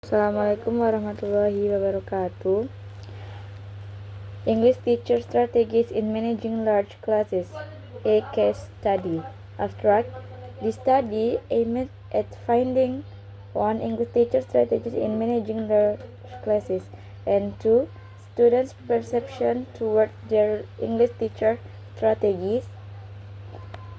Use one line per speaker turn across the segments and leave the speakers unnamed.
Assalamualaikum warahmatullahi wabarakatuh. English teacher strategies in managing large classes. A case study. Abstract. The study aimed at finding one, English teacher strategies in managing large classes, and two, students' perception toward their English teacher strategies.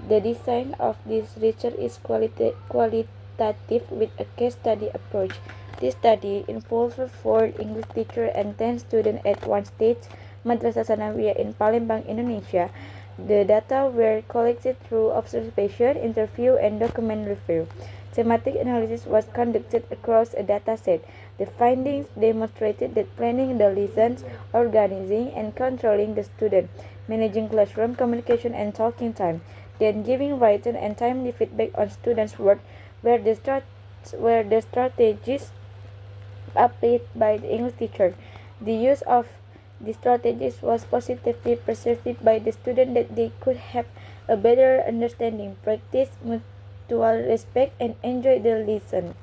The design of this research is qualitative with a case study approach. This study involved 4 English teachers and 10 students at one stage, Madrasah Sanawiyah in Palembang, Indonesia. The data were collected through observation, interview, and document review. Thematic analysis was conducted across a data set. The findings demonstrated that planning the lessons, organizing and controlling the student, managing classroom communication and talking time, then giving written and timely feedback on students' work were the strategies applied by the English teacher. The use of the strategies was positively perceived by the student that they could have a better understanding, practice mutual respect, and enjoy the lesson.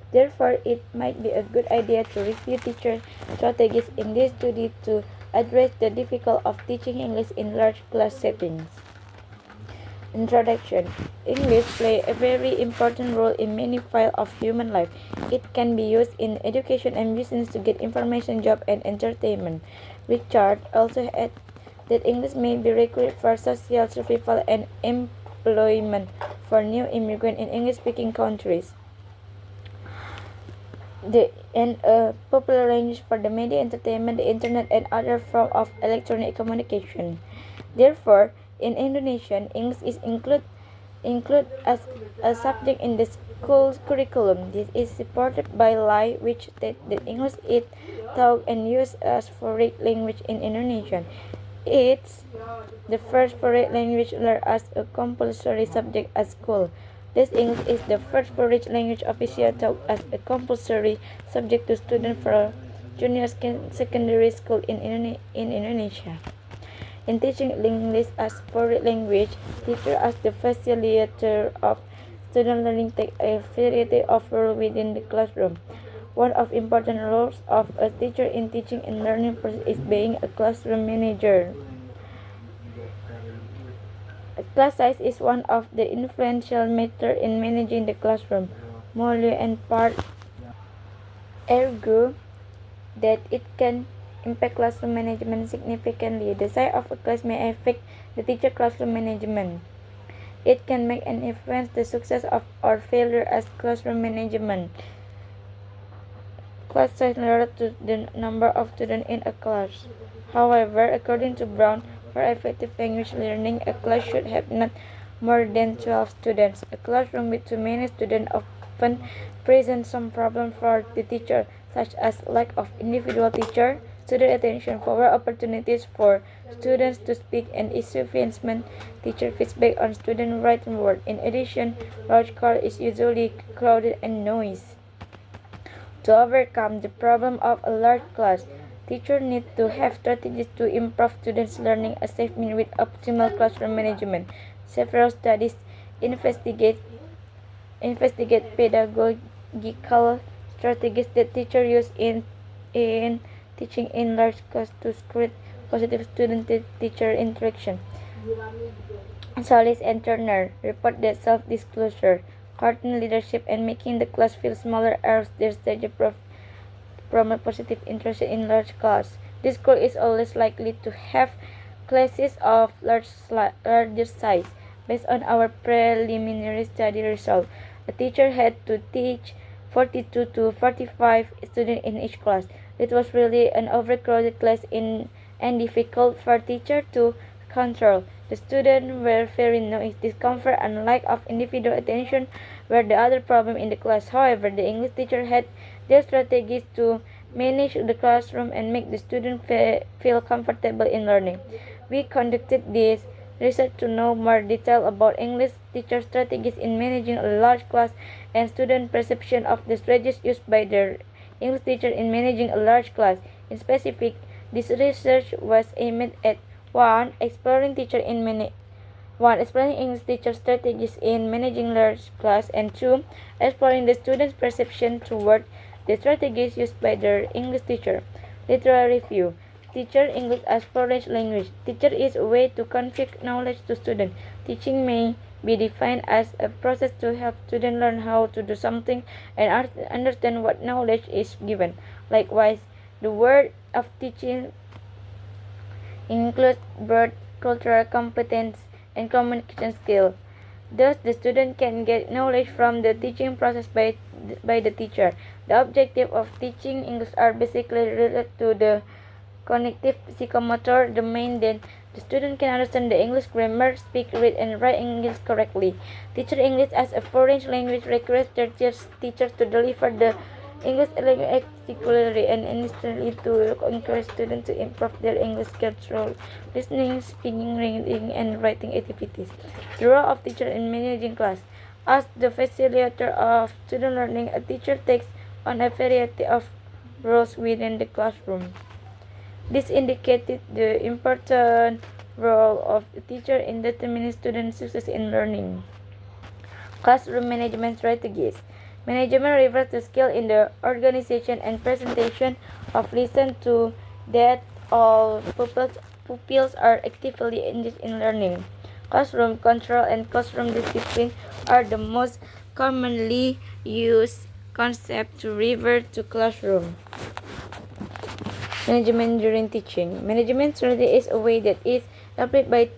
Therefore, it might be a good idea to review teacher strategies in this study to address the difficulty of teaching English in large class settings. Introduction. English plays a very important role in many fields of human life. It can be used in education and business to get information, job, and entertainment. Richard also added that English may be required for social survival and employment for new immigrants in English-speaking countries. And a popular language for the media, entertainment, the internet, and other forms of electronic communication. Therefore, in Indonesian, English is included as a subject in the school curriculum. This is supported by law, which states that English is taught and used as foreign language in Indonesian. It's the first foreign language learned as a compulsory subject at school. This English is the first foreign language officially taught as a compulsory subject to students for junior secondary school in Indonesia. In teaching English as foreign language, teachers as the facilitator of student learning take a variety of roles within the classroom. One of important roles of a teacher in teaching and learning process is being a classroom manager. Class size is one of the influential matters in managing the classroom. Molyneux and Part argue that it can impact classroom management significantly. The size of a class may affect the teacher classroom management. It can make and influence the success of or failure as classroom management. Class size related to the number of students in a class. However, according to Brown, for effective language learning, a class should have not more than 12 students. A classroom with too many students often presents some problem for the teacher, such as lack of individual teacher, student attention, fewer opportunities for students to speak, and insufficient teacher feedback on student written work. In addition, large class is usually crowded and noisy. To overcome the problem of a large class, teachers need to have strategies to improve students' learning achievement with optimal classroom management. Several studies investigate pedagogical strategies that teachers use in teaching in large class to create positive student-teacher interaction. Solis and Turner report that self-disclosure, curtain leadership, and making the class feel smaller are their strategy promote positive interest in large class. This school is always likely to have classes of larger size. Based on our preliminary study result, a teacher had to teach 42 to 45 students in each class. It was really an overcrowded class and difficult for teacher to control. The students were very noisy, discomfort, and lack of individual attention were the other problem in the class. However, the English teacher had their strategies to manage the classroom and make the students feel comfortable in learning. We conducted this research to know more detail about English teacher strategies in managing a large class and student perception of the strategies used by their English teacher in managing a large class. In specific, this research was aimed at 1. Exploring English teacher strategies in managing large class, and 2. Exploring the students' perception toward the strategies used by their English teacher. Literary review. Teacher English as foreign language. Teacher is a way to convey knowledge to students. Teaching may be defined as a process to help students learn how to do something and understand what knowledge is given. Likewise, the word of teaching includes broad cultural competence and communication skill. Thus, the student can get knowledge from the teaching process by the teacher. The objective of teaching English are basically related to the cognitive psychomotor domain. Then the student can understand the English grammar, speak, read, and write English correctly. Teacher English as a foreign language requires teachers to deliver the English language articulately and instantly to encourage students to improve their English skills through listening, speaking, reading, and writing activities. The role of teacher in managing class. As the facilitator of student learning, a teacher takes on a variety of roles within the classroom. This indicated the important role of the teacher in determining student success in learning. Classroom management strategies. Management refers to skill in the organization and presentation of lesson to that all pupils are actively engaged in learning. Classroom control and classroom discipline are the most commonly used concepts to refer to classroom management during teaching. Management strategy is a way that is applied by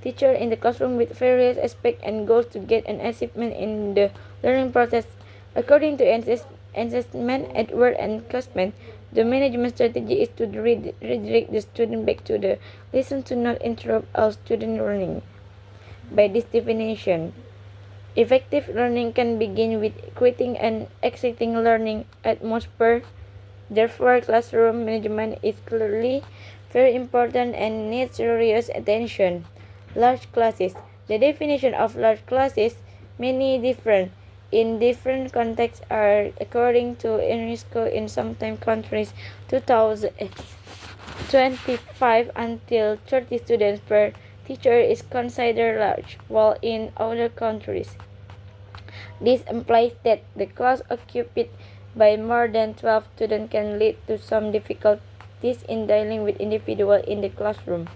teacher in the classroom with various aspects and goals to get an achievement in the learning process. According to Assessment, Edward and Cosman, the management strategy is to redirect the student back to the lesson to not interrupt all student learning. By this definition, effective learning can begin with creating an exciting learning atmosphere. Therefore, classroom management is clearly very important and needs serious attention. Large classes. The definition of large classes many different in different contexts are according to UNESCO in some countries 2025 until 30 students per teacher is considered large, while in other countries this implies that the class occupied by more than 12 students can lead to some difficulties in dealing with individuals in the classroom.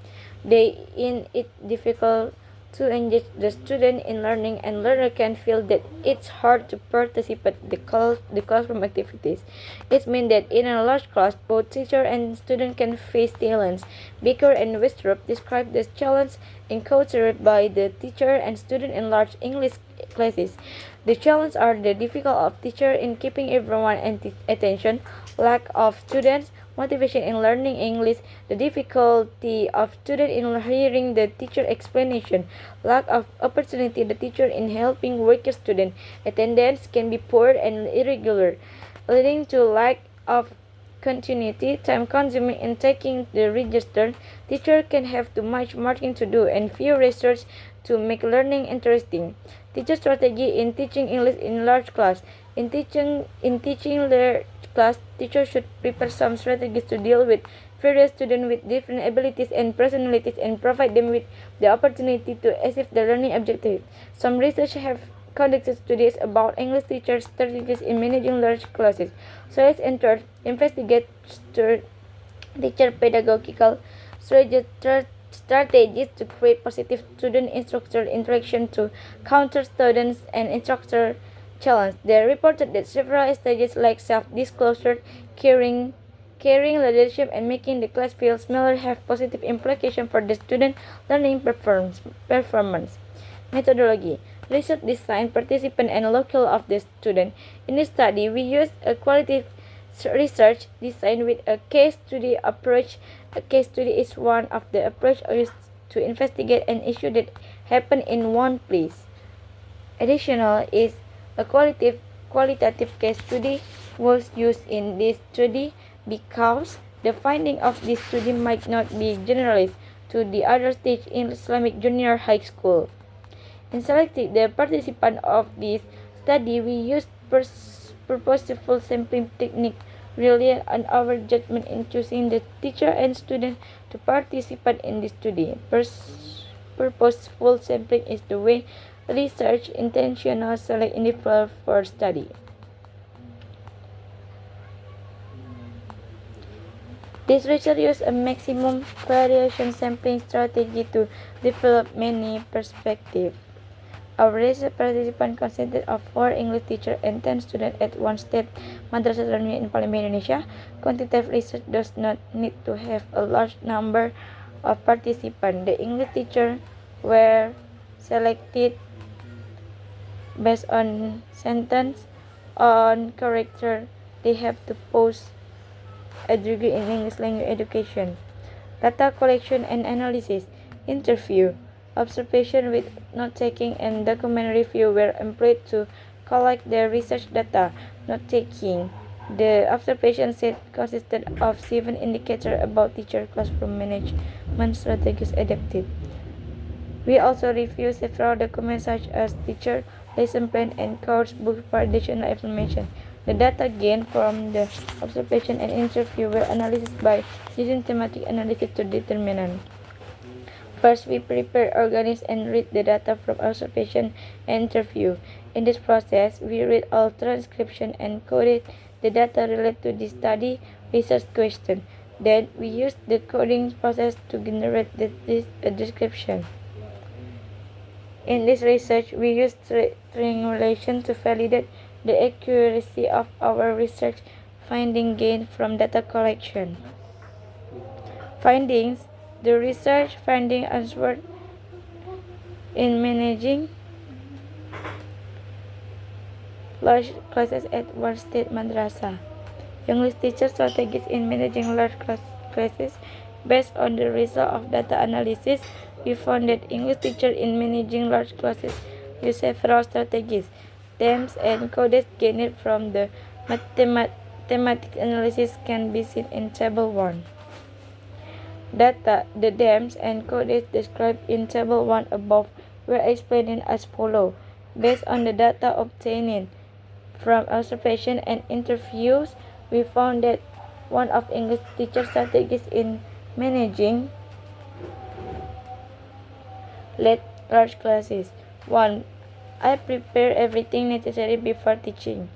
They in it difficult to engage the student in learning, and learner can feel that it's hard to participate in the classroom activities. It means that in a large class, both teacher and student can face challenges. Baker and Westrup describe the challenge encountered by the teacher and student in large English classes. The challenges are the difficulty of teacher in keeping everyone's attention, lack of students' motivation in learning English, the difficulty of student in hearing the teacher explanation, lack of opportunity the teacher in helping weaker student, attendance can be poor and irregular, leading to lack of continuity, time consuming in taking the register, teacher can have too much marking to do and few research to make learning interesting. Teacher strategy in teaching English in large class. In teaching large class, teachers should prepare some strategies to deal with various students with different abilities and personalities and provide them with the opportunity to achieve the learning objective. Some research have conducted studies about English teachers' strategies in managing large classes. So let's enter investigate teacher pedagogical strategies to create positive student-instructor interaction to counter students and instructor challenge. They reported that several stages like self-disclosure, caring, leadership, and making the class feel smaller have positive implications for the student learning performance. Methodology. Research design, participant, and local of the student. In this study, we used a qualitative research design with a case study approach. A case study is one of the approaches used to investigate an issue that happened in one place. Additional is a qualitative case study was used in this study because the finding of this study might not be generalized to the other stage in Islamic junior high school. In selecting the participant of this study, we used purposeful sampling technique, rely on our judgment in choosing the teacher and student to participate in this study. Purposeful sampling is the way research intentional select individuals for study. This research used a maximum variation sampling strategy to develop many perspectives. Our research participants consisted of 4 English teachers and 10 students at one state madrasah in Palembang, Indonesia. Quantitative research does not need to have a large number of participants. The English teachers were selected based on sentence, on character. They have to post a degree in English language education. Data collection and analysis, interview, observation with note-taking and document review were employed to collect the research data. Note-taking. The observation set consisted of 7 indicators about teacher classroom management strategies adapted. We also review several documents such as teacher lesson plan and course book for additional information. The data gained from the observation and interview were analyzed by using thematic analysis to determine. First, we prepare, organize, and read the data from observation and interview. In this process, we read all transcription and coded the data related to the study research question. Then, we use the coding process to generate this description. In this research, we use triangulation to validate the accuracy of our research finding gained from data collection. Findings. The research finding answered in managing large classes at one state madrasah. English teacher strategies in managing large classes. Based on the result of data analysis, we found that English teachers in managing large classes use several strategies. Themes and codes gained from the thematic analysis can be seen in Table 1. Data, the themes and codes described in Table 1 above were explained as follows. Based on the data obtained from observation and interviews, we found that one of English teacher strategies in managing large classes. 1. I prepare everything necessary before teaching.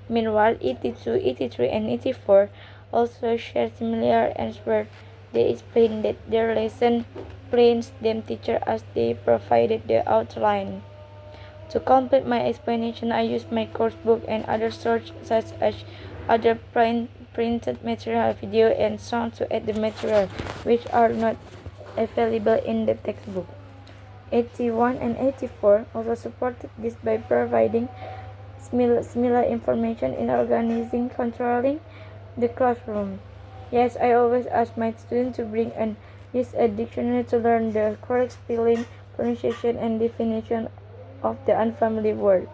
Meanwhile, 82, 83, and 84 also share similar answers. They explain that their lesson plans them teacher as they provided the outline. To complete my explanation, I used my course book and other sources such as other printed material, video, and sound to add the material, which are not available in the textbook. 81 and 84 also supported this by providing similar information in organizing, controlling the classroom. Yes, I always ask my students to bring and use a dictionary to learn the correct spelling, pronunciation, and definition of the unfamiliar word.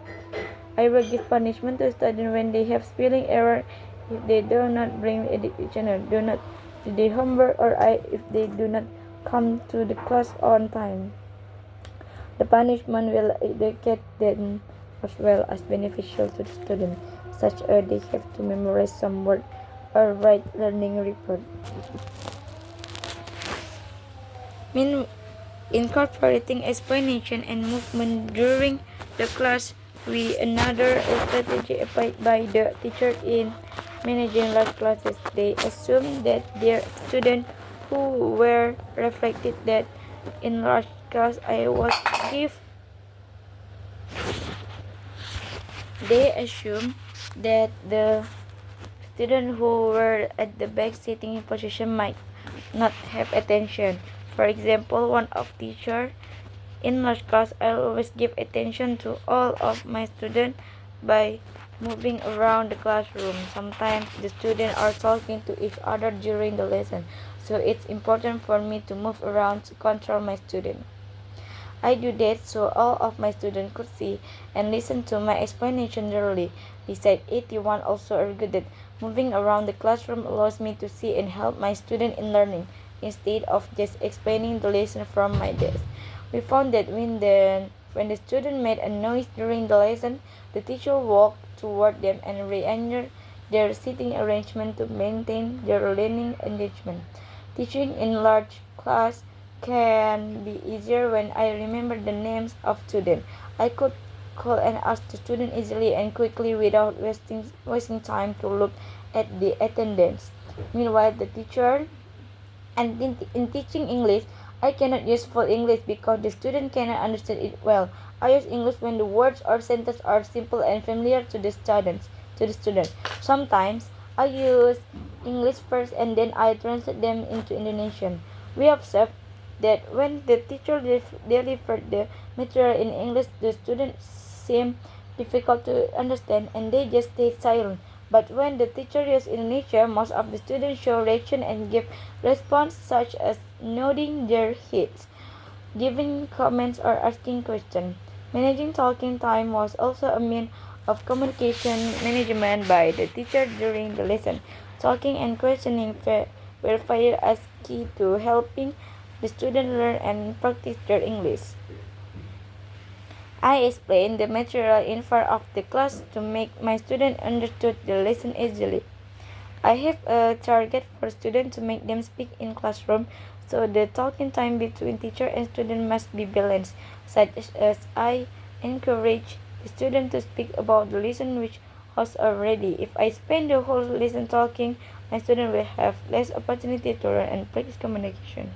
I will give punishment to students when they have spelling error if they do not bring a dictionary, do not do the homework, or if they do not come to the class on time. The punishment will educate them as well as beneficial to the student, such as they have to memorize some word or write learning report. Incorporating explanation and movement during the class with another strategy applied by the teacher in managing large classes. They assumed that their students who were reflected that in large class I was give. They assumed that the students who were at the back sitting position might not have attention. For example, one of teacher in large class, I always give attention to all of my students by moving around the classroom. Sometimes the students are talking to each other during the lesson, so it's important for me to move around to control my students. I do that so all of my students could see and listen to my explanation thoroughly. Besides, 81 also argued that moving around the classroom allows me to see and help my students in learning, instead of just explaining the lesson from my desk. We found that when the student made a noise during the lesson, the teacher walked toward them and rearranged their seating arrangement to maintain their learning engagement. Teaching in large class can be easier when I remember the names of students. I could call and ask the student easily and quickly without wasting time to look at the attendance. Meanwhile, the teacher and in teaching English, I cannot use full English because the student cannot understand it well. I use English when the words or sentences are simple and familiar to the students. Sometimes I use English first and then I translate them into Indonesian. We observe that when the teacher delivered the material in English, the students seem difficult to understand and they just stay silent. But when the teacher uses Indonesia, most of the students show reaction and give response such as nodding their heads, giving comments or asking questions. Managing talking time was also a means of communication management by the teacher during the lesson. Talking and questioning were viewed as key to helping the student learn and practice their English. I explained the material in front of the class to make my students understood the lesson easily. I have a target for students to make them speak in classroom, so the talking time between teacher and student must be balanced, such as I encourage the student to speak about the lesson which was already. If I spend the whole lesson talking, my student will have less opportunity to learn and practice communication.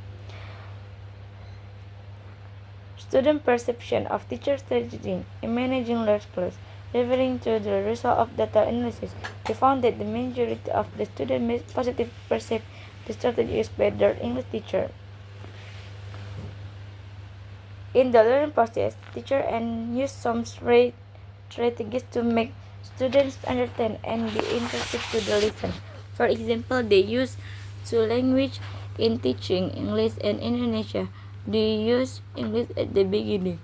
Student perception of teacher strategy in managing large class. Referring to the result of data analysis, we found that the majority of the students positively perceive the strategy used by their English teacher. In the learning process, teacher and use some strategies to make students understand and be interested to the lesson. For example, they use two languages in teaching English and Indonesia. They use English at the beginning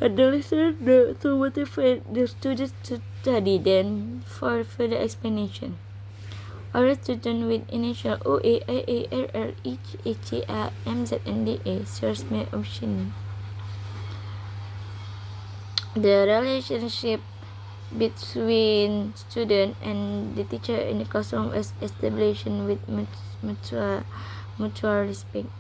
and the lesson to motivate the students to study, then for further explanation. Our student with initial O, A, I, A, R, R, H, H, A, M, Z, and D, A search my option. The relationship between student and the teacher in the classroom is established with mutual respect.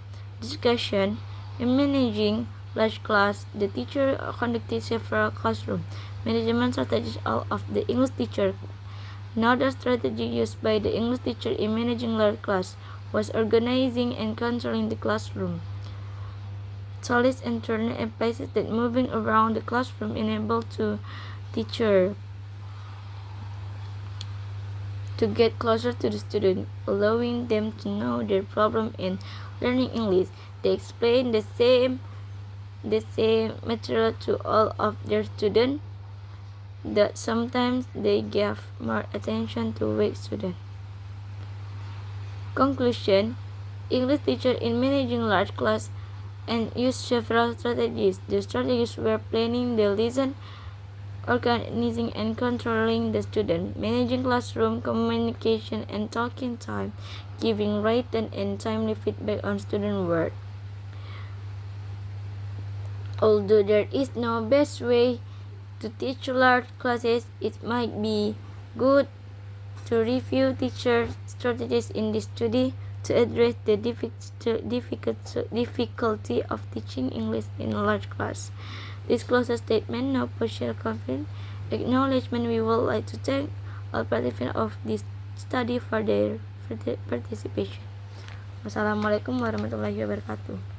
Discussion. In managing large class, the teacher conducted several classroom management strategies of the English teacher. Another strategy used by the English teacher in managing large class was organizing and controlling the classroom. Solis in turn emphasizes that moving around the classroom enabled to teacher to get closer to the student, allowing them to know their problem in learning English. They explain the same material to all of their students, that sometimes they give more attention to weak students. Conclusion. English teacher in managing large class and use several strategies. The strategies were planning the lesson, organizing and controlling the student, managing classroom communication and talking time, giving written and timely feedback on student work. Although there is no best way to teach large classes, it might be good to review teacher strategies in this study to address the difficulty of teaching English in a large class. This closes statement, no partial confidence. Acknowledgement. We would like to thank all participants of this study for their participation. Wassalamualaikum warahmatullahi wabarakatuh.